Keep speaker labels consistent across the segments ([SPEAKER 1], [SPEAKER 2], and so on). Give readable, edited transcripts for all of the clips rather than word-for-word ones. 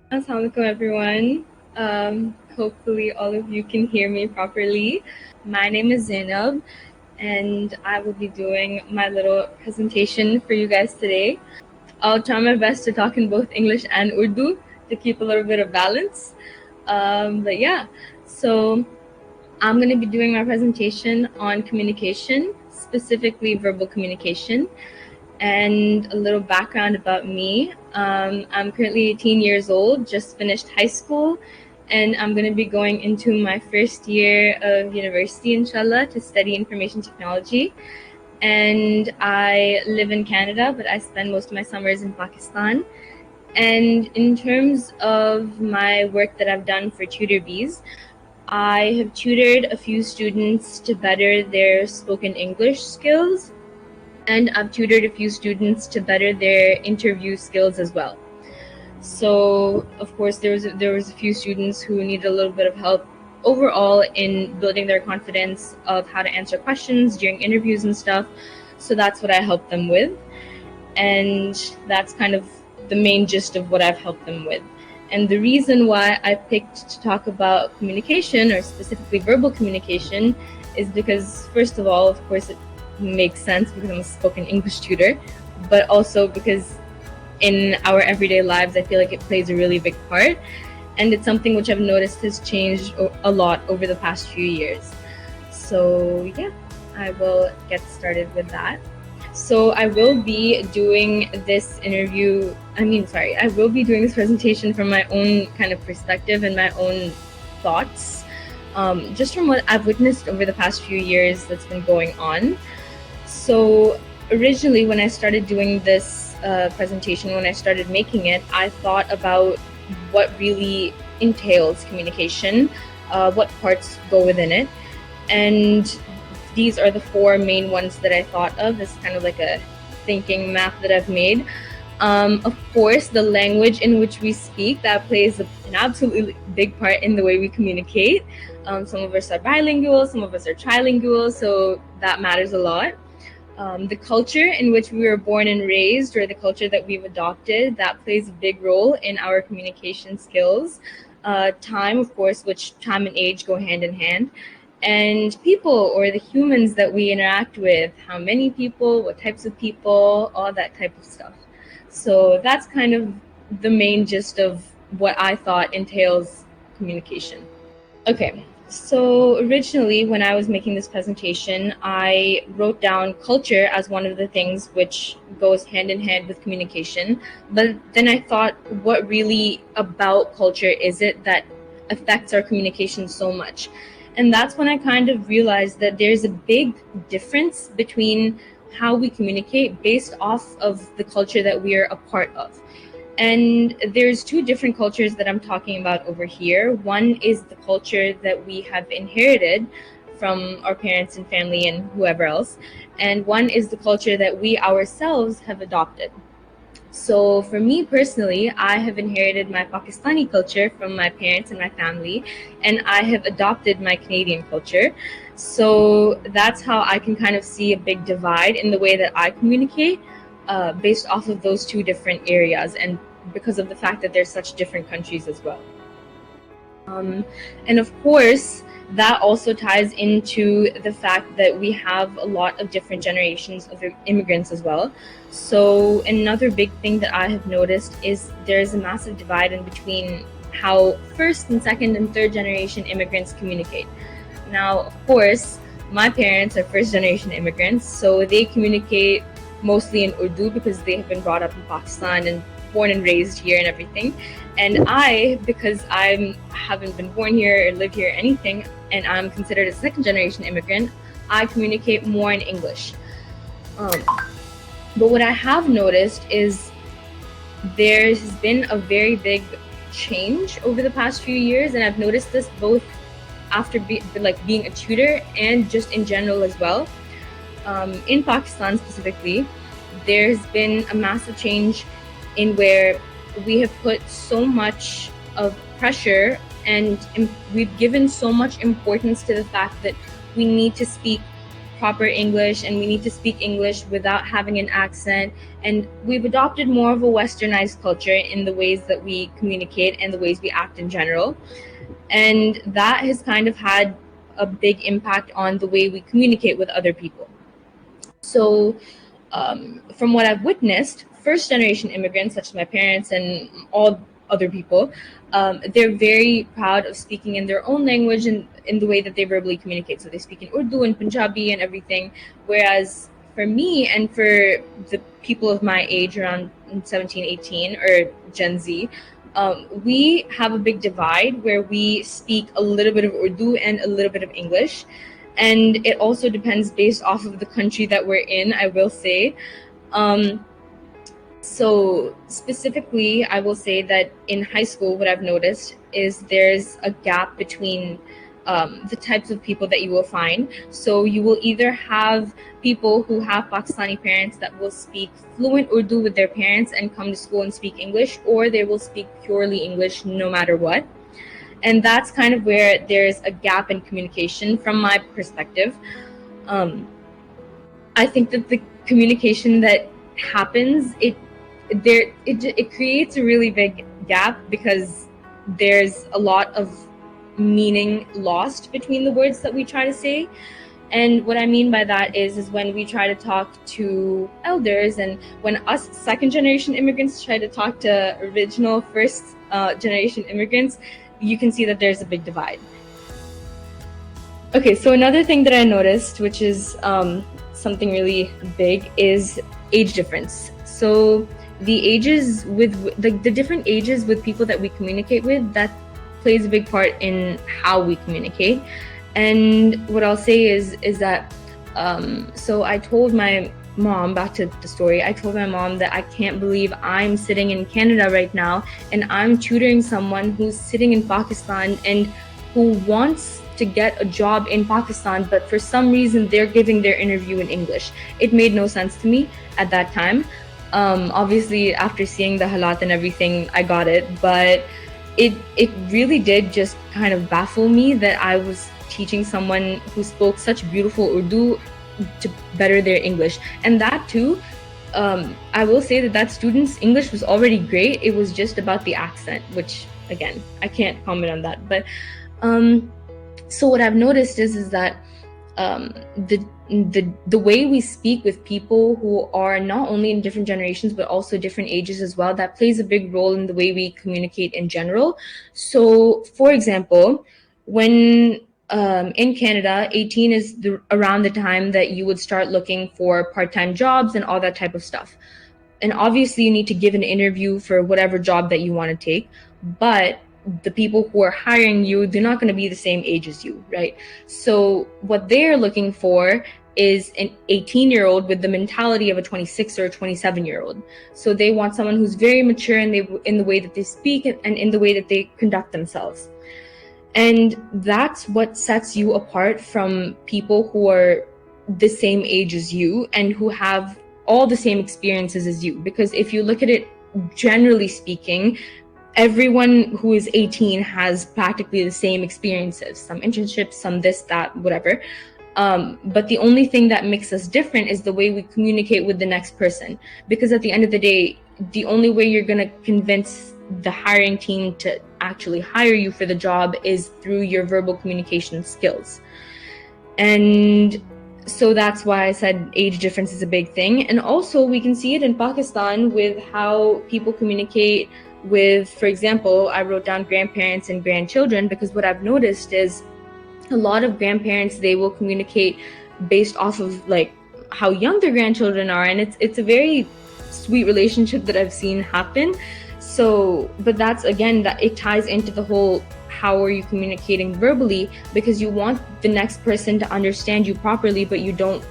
[SPEAKER 1] Assalamualaikum everyone. Hopefully all of you can hear me properly. My name is Zainab and I will be doing my little presentation for you guys today. I'll try my best to talk in both English and Urdu to keep a little bit of balance. But yeah, so I'm going to be doing my presentation on communication, specifically verbal communication. And a little background about me. I'm currently 18 years old, just finished high school, and I'm going to be going into my first year of university, inshallah, to study information technology. And I live in Canada, but I spend most of my summers in Pakistan. And in terms of my work that I've done for TutorBees, I have tutored a few students to better their spoken English skills, and I've tutored a few students to better their interview skills as well. So of course there was a few students who needed a little bit of help overall in building their confidence of how to answer questions during interviews and stuff. So that's what I helped them with, and that's kind of the main gist of what I've helped them with. And the reason why I picked to talk about communication, or specifically verbal communication, is because, first of all, of course, it makes sense because I'm a spoken English tutor, but also because in our everyday lives, I feel like it plays a really big part. And it's something which I've noticed has changed a lot over the past few years. So yeah, I will get started with that. So I will be doing this I will be doing this presentation from my own kind of perspective and my own thoughts, just from what I've witnessed over the past few years that's been going on. So originally when I started doing this presentation, when I started making it, I thought about what really entails communication, what parts go within it, and these are the four main ones that I thought of as kind of like a thinking map that I've made. Of course, the language in which we speak, that plays an absolutely big part in the way we communicate. Some of us are bilingual, some of us are trilingual, so that matters a lot. The culture in which we were born and raised, or the culture that we've adopted, that plays a big role in our communication skills. Time, of course, which time and age go hand in hand. And people, or the humans that we interact with, how many people, what types of people, all that type of stuff. So that's kind of the main gist of what I thought entails communication. Okay, so originally when I was making this presentation, I wrote down culture as one of the things which goes hand in hand with communication. But then I thought, what really about culture is it that affects our communication so much? And that's when I kind of realized that there's a big difference between how we communicate based off of the culture that we are a part of. And there's two different cultures that I'm talking about over here. One is the culture that we have inherited from our parents and family and whoever else. And one is the culture that we ourselves have adopted. So for me personally, I have inherited my Pakistani culture from my parents and my family, and I have adopted my Canadian culture. So that's how I can kind of see a big divide in the way that I communicate, based off of those two different areas, and because of the fact that they're such different countries as well. And of course, that also ties into the fact that we have a lot of different generations of immigrants as well. So another big thing that I have noticed is there's a massive divide in between how first and second and third generation immigrants communicate. Now, of course, my parents are first generation immigrants, so they communicate mostly in Urdu because they have been brought up in Pakistan and born and raised here and everything. And I, because I haven't been born here or lived here or anything, and I'm considered a second generation immigrant, I communicate more in English. But what I have noticed is there's been a very big change over the past few years, and I've noticed this both after being a tutor and just in general as well. In Pakistan specifically, there's been a massive change in where we have put so much of pressure and we've given so much importance to the fact that we need to speak proper English, and we need to speak English without having an accent. And we've adopted more of a westernized culture in the ways that we communicate and the ways we act in general. And that has kind of had a big impact on the way we communicate with other people. So from what I've witnessed, first generation immigrants, such as my parents and all other people, they're very proud of speaking in their own language and in the way that they verbally communicate. So they speak in Urdu and Punjabi and everything. Whereas for me and for the people of my age, around 17, 18, or Gen Z, we have a big divide where we speak a little bit of Urdu and a little bit of English. And it also depends based off of the country that we're in, I will say. So specifically, I will say that in high school, what I've noticed is there's a gap between the types of people that you will find. So you will either have people who have Pakistani parents that will speak fluent Urdu with their parents and come to school and speak English, or they will speak purely English no matter what. And that's kind of where there's a gap in communication from my perspective. I think that the communication that happens, it creates a really big gap because there's a lot of meaning lost between the words that we try to say. And what I mean by that is when we try to talk to elders, and when us second generation immigrants try to talk to original first generation immigrants, you can see that there's a big divide. Okay, so another thing that I noticed, which is something really big, is age difference. So the ages with the different ages with people that we communicate with, that plays a big part in how we communicate. And what I'll say is that so I told my mom, back to the story, I told my mom that I can't believe I'm sitting in Canada right now and I'm tutoring someone who's sitting in Pakistan and who wants to get a job in Pakistan, but for some reason they're giving their interview in English. It made no sense to me at that time. Obviously, after seeing the halat and everything, I got it, but it really did just kind of baffle me that I was teaching someone who spoke such beautiful Urdu to better their English. And that too, I will say that student's English was already great. It was just about the accent, which again, I can't comment on that. But so what I've noticed is that the way we speak with people who are not only in different generations but also different ages as well, that plays a big role in the way we communicate in general. So for example, when in Canada, 18 is around the time that you would start looking for part-time jobs and all that type of stuff. And obviously you need to give an interview for whatever job that you want to take, but the people who are hiring you, they're not going to be the same age as you, right? So what they're looking for is an 18-year-old with the mentality of a 26 or a 27-year-old. So they want someone who's very mature in the way that they speak and in the way that they conduct themselves. And that's what sets you apart from people who are the same age as you and who have all the same experiences as you. Because if you look at it, generally speaking, everyone who is 18 has practically the same experiences, some internships, some this, that, whatever. But the only thing that makes us different is the way we communicate with the next person. Because at the end of the day, the only way you're going to convince the hiring team to actually hire you for the job is through your verbal communication skills. And so that's why I said age difference is a big thing. And also we can see it in Pakistan with how people communicate with, for example, I wrote down grandparents and grandchildren, because what I've noticed is a lot of grandparents, they will communicate based off of like how young their grandchildren are, and it's a very sweet relationship that I've seen happen. So, but that's again, that it ties into the whole how are you communicating verbally, because you want the next person to understand you properly, but you don't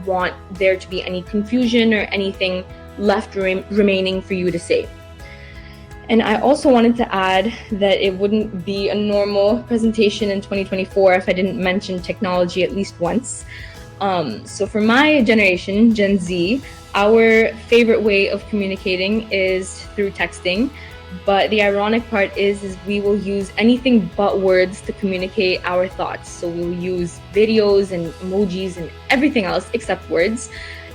[SPEAKER 1] want there to be any confusion or anything left remaining for you to say. And I also wanted to add that it wouldn't be a normal presentation in 2024 if I didn't mention technology at least once. So for my generation, Gen Z, our favorite way of communicating is through texting. But the ironic part is we will use anything but words to communicate our thoughts. So we will use videos and emojis and everything else except words.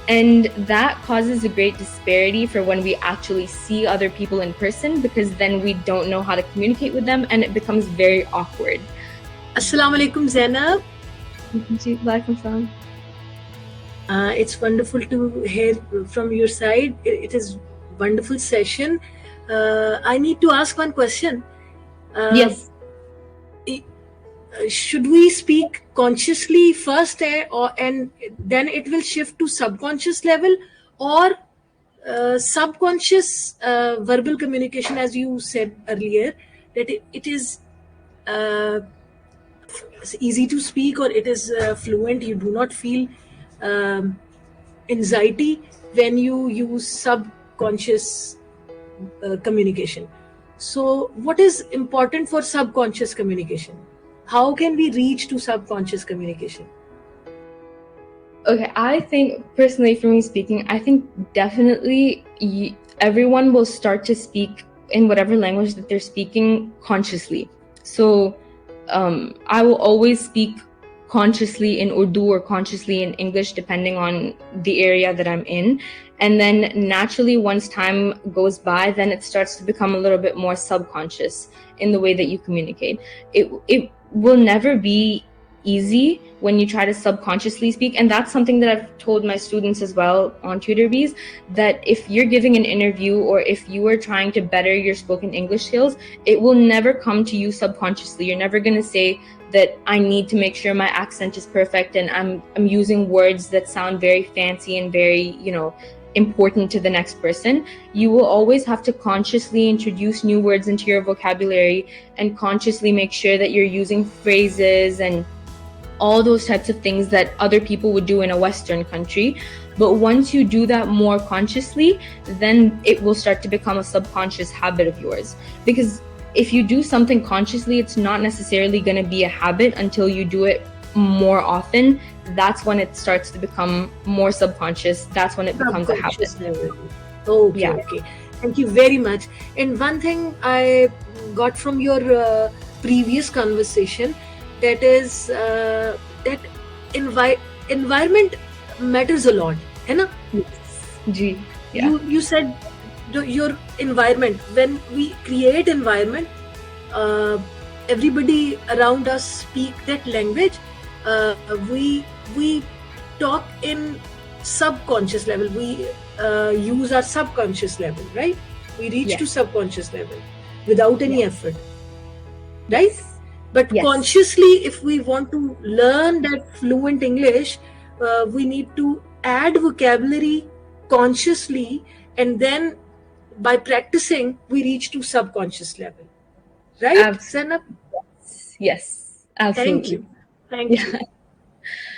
[SPEAKER 1] And that causes a great disparity for when we actually see other people in person, because then we don't know how to communicate with them and it becomes very awkward.
[SPEAKER 2] Assalamu alaikum, Zainab.
[SPEAKER 1] Walaikum salam.
[SPEAKER 2] It's wonderful to hear from your side. It is wonderful session. I need to ask one question.
[SPEAKER 1] Yes.
[SPEAKER 2] Should we speak consciously first, and then it will shift to subconscious level, or subconscious verbal communication, as you said earlier, that it is easy to speak, or it is fluent? You do not feel anxiety when you use subconscious communication. So what is important for subconscious communication? How can we reach to subconscious communication?
[SPEAKER 1] Okay, I think personally, for me speaking, I think definitely everyone will start to speak in whatever language that they're speaking consciously. So I will always speak consciously in Urdu or consciously in English, depending on the area that I'm in. And then naturally, once time goes by, then it starts to become a little bit more subconscious in the way that you communicate. It will never be easy when you try to subconsciously speak. And that's something that I've told my students as well on TutorBees, that if you're giving an interview or if you are trying to better your spoken English skills, it will never come to you subconsciously. You're never going to say that I need to make sure my accent is perfect and I'm using words that sound very fancy and very, important to the next person. You will always have to consciously introduce new words into your vocabulary and consciously make sure that you're using phrases and all those types of things that other people would do in a Western country. But once you do that more consciously, then it will start to become a subconscious habit of yours. Because if you do something consciously, it's not necessarily going to be a habit until you do it more often. That's when it starts to become more subconscious. That's when it becomes a habit.
[SPEAKER 2] Okay,
[SPEAKER 1] yeah.
[SPEAKER 2] Okay. Thank you very much. And one thing I got from your previous conversation, that is that environment matters a lot, है ना?
[SPEAKER 1] Yes. G. Yeah.
[SPEAKER 2] You said your environment. When we create environment, everybody around us speak that language. We talk in subconscious level. We use our subconscious level, right? We reach to subconscious level without any effort, right? But consciously, if we want to learn that fluent English, we need to add vocabulary consciously, and then by practicing, we reach to subconscious level, right, Zainab?
[SPEAKER 1] Yes, absolutely.
[SPEAKER 2] Thank you.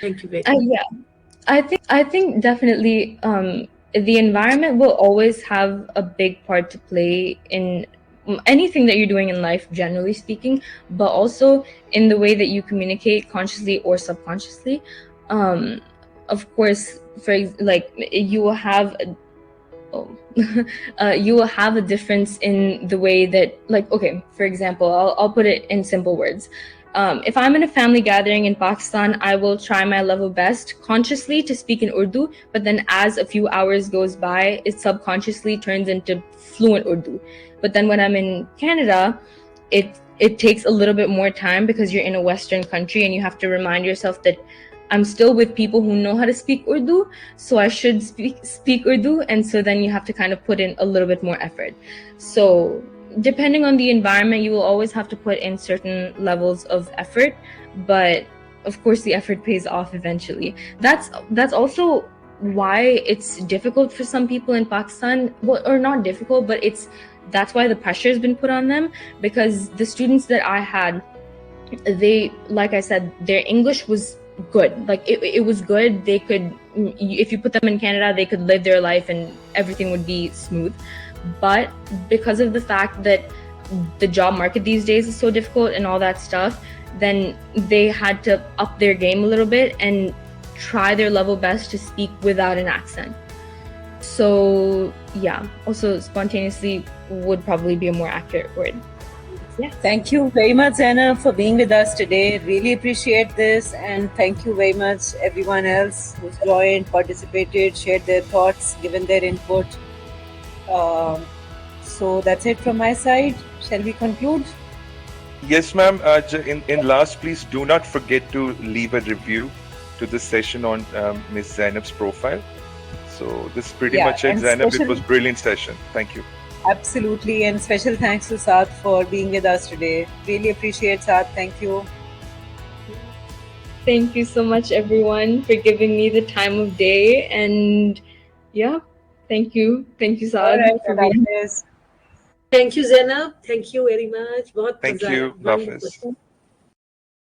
[SPEAKER 2] Thank you very much.
[SPEAKER 1] Yeah, I think definitely the environment will always have a big part to play in anything that you're doing in life, generally speaking, but also in the way that you communicate consciously or subconsciously. Of course, you will have you will have a difference in the way that, okay, for example, I'll put it in simple words. If I'm in a family gathering in Pakistan, I will try my level best consciously to speak in Urdu, but then as a few hours goes by, it subconsciously turns into fluent Urdu. But then when I'm in Canada, it takes a little bit more time because you're in a Western country and you have to remind yourself that I'm still with people who know how to speak Urdu, so I should speak Urdu, and so then you have to kind of put in a little bit more effort. So depending on the environment, you will always have to put in certain levels of effort, but of course the effort pays off eventually. That's also why it's difficult for some people in Pakistan, well, or not difficult, but that's why the pressure has been put on them, because the students that I had, they, like I said, their English was good. It was good. They could, if you put them in Canada, they could live their life and everything would be smooth. But because of the fact that the job market these days is so difficult and all that stuff, then they had to up their game a little bit and try their level best to speak without an accent. So yeah, also spontaneously would probably be a more accurate word. Yeah.
[SPEAKER 3] Thank you very much, Zainab, for being with us today. Really appreciate this. And thank you very much, everyone else who's joined, participated, shared their thoughts, given their input. So that's it from my side. Shall we conclude?
[SPEAKER 4] Yes, ma'am. In last, please do not forget to leave a review to this session on Miss Zainab's profile. So this is pretty much it, Zainab. It was a brilliant session. Thank you.
[SPEAKER 3] Absolutely. And special thanks to Saad for being with us today. Really appreciate Saad. Thank you.
[SPEAKER 1] Thank you so much, everyone, for giving me the time of day. And yeah, thank you. Thank you, Saad, for being here.
[SPEAKER 2] Thank you, Zainab. Thank you very much.
[SPEAKER 4] Thank you. Love this.